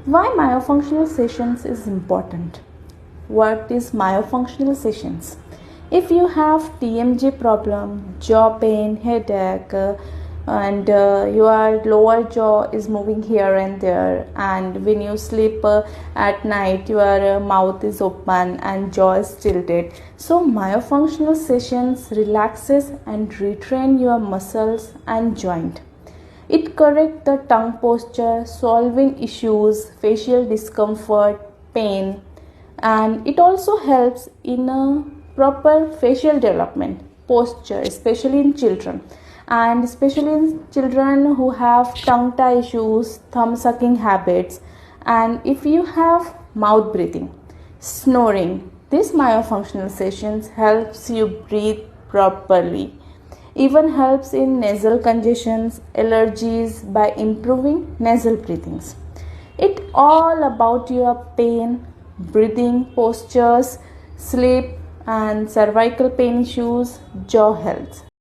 Why myofunctional sessions is important? What is myofunctional sessions? If you have TMJ problem, jaw pain, headache, and your lower jaw is moving here and there, and when you sleep at night your mouth is open and jaw is tilted, so myofunctional sessions relaxes and retrain your muscles and joint. It corrects the tongue posture, solving issues, facial discomfort, pain, and it also helps in a proper facial development, posture, especially in children, and especially in children who have tongue tie issues, thumb sucking habits, and if you have mouth breathing, snoring. This myofunctional sessions helps you breathe properly, even helps in nasal congestions, allergies by improving nasal breathings. It all about your pain, breathing, postures, sleep and cervical pain issues, jaw health.